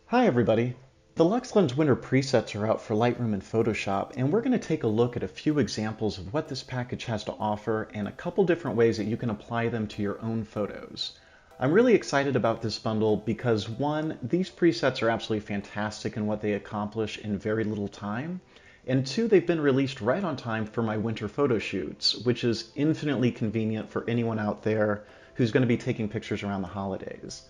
Hi everybody! The Luxeland's winter presets are out for Lightroom and Photoshop, and we're going to take a look at a few examples of what this package has to offer and a couple different ways that you can apply them to your own photos. I'm really excited about this bundle because one, these presets are absolutely fantastic in what they accomplish in very little time, and two, they've been released right on time for my winter photo shoots, which is infinitely convenient for anyone out there who's going to be taking pictures around the holidays.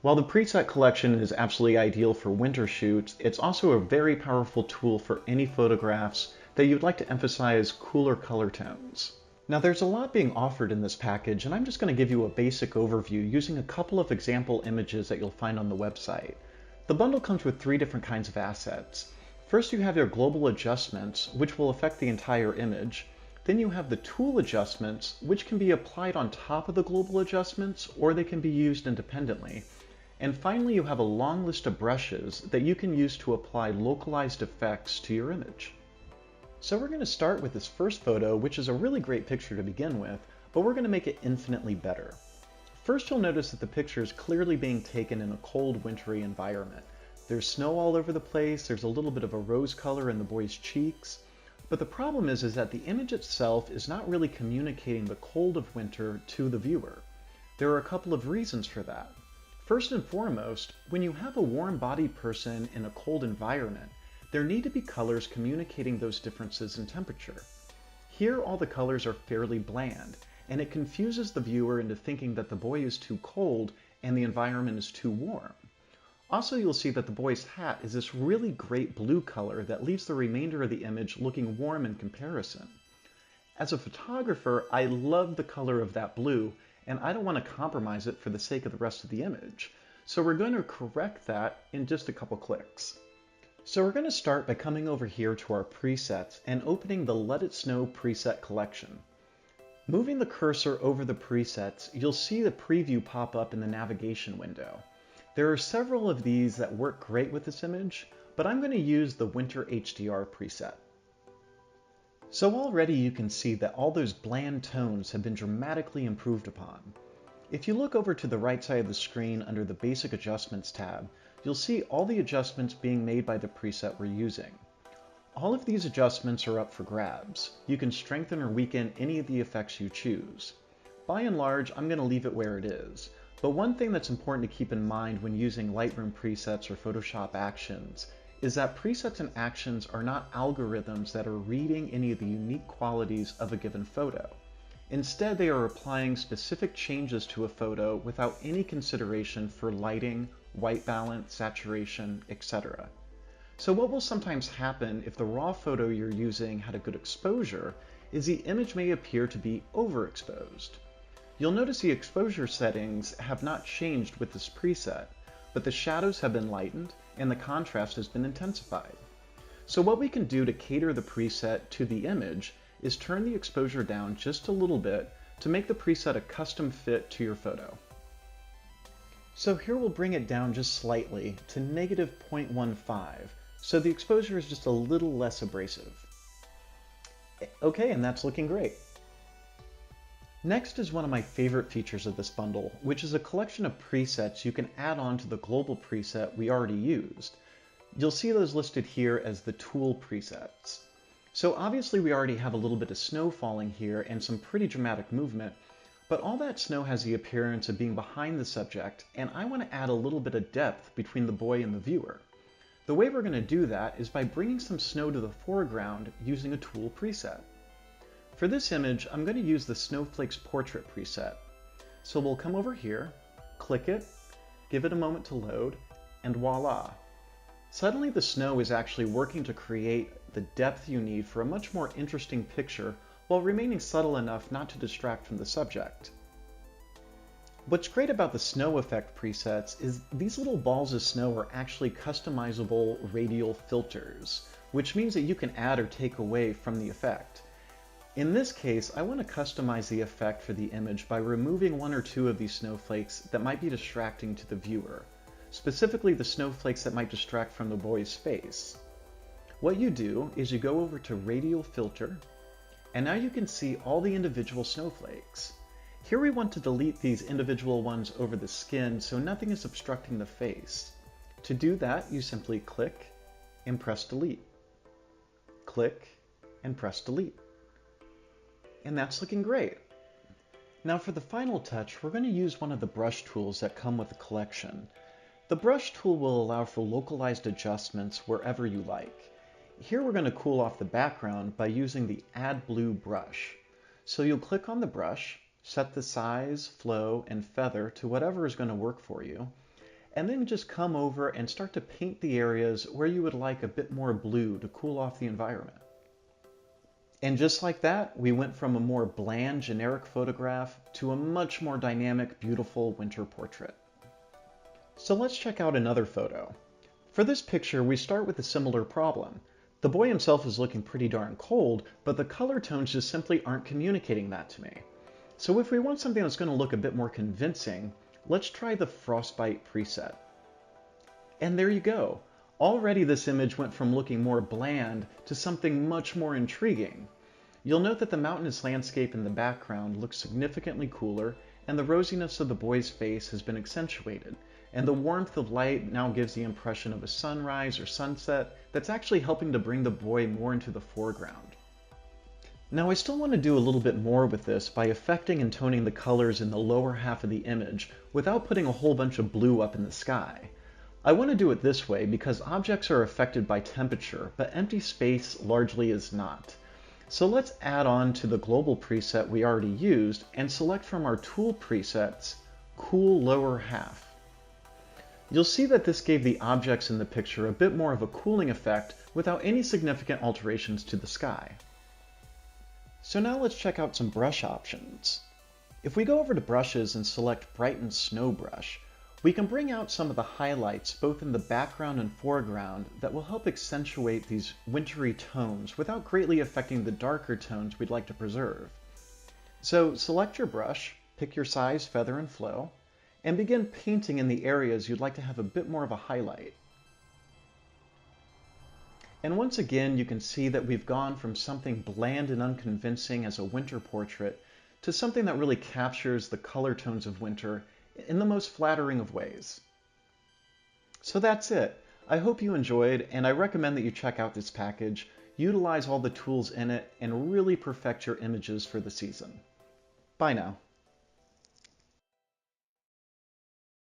While the preset collection is absolutely ideal for winter shoots, it's also a very powerful tool for any photographs that you'd like to emphasize cooler color tones. Now there's a lot being offered in this package, and I'm just going to give you a basic overview using a couple of example images that you'll find on the website. The bundle comes with three different kinds of assets. First you have your global adjustments, which will affect the entire image. Then you have the tool adjustments, which can be applied on top of the global adjustments, or they can be used independently. And finally, you have a long list of brushes that you can use to apply localized effects to your image. So we're going to start with this first photo, which is a really great picture to begin with, but we're going to make it infinitely better. First, you'll notice that the picture is clearly being taken in a cold, wintry environment. There's snow all over the place, there's a little bit of a rose color in the boy's cheeks, but the problem is that the image itself is not really communicating the cold of winter to the viewer. There are a couple of reasons for that. First and foremost, when you have a warm-bodied person in a cold environment, there need to be colors communicating those differences in temperature. Here, all the colors are fairly bland, and it confuses the viewer into thinking that the boy is too cold and the environment is too warm. Also, you'll see that the boy's hat is this really great blue color that leaves the remainder of the image looking warm in comparison. As a photographer, I love the color of that blue, and I don't want to compromise it for the sake of the rest of the image. So we're going to correct that in just a couple clicks. So we're going to start by coming over here to our presets and opening the Let It Snow preset collection. Moving the cursor over the presets, you'll see the preview pop up in the navigation window. There are several of these that work great with this image, but I'm going to use the Winter HDR preset. So already you can see that all those bland tones have been dramatically improved upon. If you look over to the right side of the screen under the Basic Adjustments tab, you'll see all the adjustments being made by the preset we're using. All of these adjustments are up for grabs. You can strengthen or weaken any of the effects you choose. By and large, I'm going to leave it where it is, but one thing that's important to keep in mind when using Lightroom presets or Photoshop actions is that presets and actions are not algorithms that are reading any of the unique qualities of a given photo. Instead, they are applying specific changes to a photo without any consideration for lighting, white balance, saturation, etc. So what will sometimes happen if the raw photo you're using had a good exposure is the image may appear to be overexposed. You'll notice the exposure settings have not changed with this preset, but the shadows have been lightened and the contrast has been intensified. So what we can do to cater the preset to the image is turn the exposure down just a little bit to make the preset a custom fit to your photo. So here we'll bring it down just slightly to -0.15, so the exposure is just a little less abrasive. Okay, and that's looking great. Next is one of my favorite features of this bundle, which is a collection of presets you can add on to the global preset we already used. You'll see those listed here as the tool presets. So obviously we already have a little bit of snow falling here and some pretty dramatic movement, but all that snow has the appearance of being behind the subject, and I want to add a little bit of depth between the boy and the viewer. The way we're going to do that is by bringing some snow to the foreground using a tool preset. For this image, I'm going to use the Snowflakes Portrait preset. So we'll come over here, click it, give it a moment to load, and voila! Suddenly the snow is actually working to create the depth you need for a much more interesting picture while remaining subtle enough not to distract from the subject. What's great about the snow effect presets is these little balls of snow are actually customizable radial filters, which means that you can add or take away from the effect. In this case, I want to customize the effect for the image by removing one or two of these snowflakes that might be distracting to the viewer, specifically the snowflakes that might distract from the boy's face. What you do is you go over to Radial Filter, and now you can see all the individual snowflakes. Here we want to delete these individual ones over the skin so nothing is obstructing the face. To do that, you simply click and press delete. Click and press delete. And that's looking great. Now for the final touch, we're going to use one of the brush tools that come with the collection. The brush tool will allow for localized adjustments wherever you like. Here we're going to cool off the background by using the Add Blue brush. So you'll click on the brush, set the size, flow, and feather to whatever is going to work for you, and then just come over and start to paint the areas where you would like a bit more blue to cool off the environment. And just like that, we went from a more bland, generic photograph to a much more dynamic, beautiful winter portrait. So let's check out another photo. For this picture, we start with a similar problem. The boy himself is looking pretty darn cold, but the color tones just simply aren't communicating that to me. So if we want something that's going to look a bit more convincing, let's try the frostbite preset. And there you go. Already this image went from looking more bland to something much more intriguing. You'll note that the mountainous landscape in the background looks significantly cooler, and the rosiness of the boy's face has been accentuated, and the warmth of light now gives the impression of a sunrise or sunset that's actually helping to bring the boy more into the foreground. Now I still want to do a little bit more with this by affecting and toning the colors in the lower half of the image without putting a whole bunch of blue up in the sky. I want to do it this way because objects are affected by temperature, but empty space largely is not. So let's add on to the global preset we already used and select from our tool presets, Cool Lower Half. You'll see that this gave the objects in the picture a bit more of a cooling effect without any significant alterations to the sky. So now let's check out some brush options. If we go over to brushes and select Brighten Snow Brush, we can bring out some of the highlights both in the background and foreground that will help accentuate these wintry tones without greatly affecting the darker tones we'd like to preserve. So select your brush, pick your size, feather, and flow, and begin painting in the areas you'd like to have a bit more of a highlight. And once again, you can see that we've gone from something bland and unconvincing as a winter portrait to something that really captures the color tones of winter in the most flattering of ways. So that's it. I hope you enjoyed, and I recommend that you check out this package, utilize all the tools in it, and really perfect your images for the season. Bye now.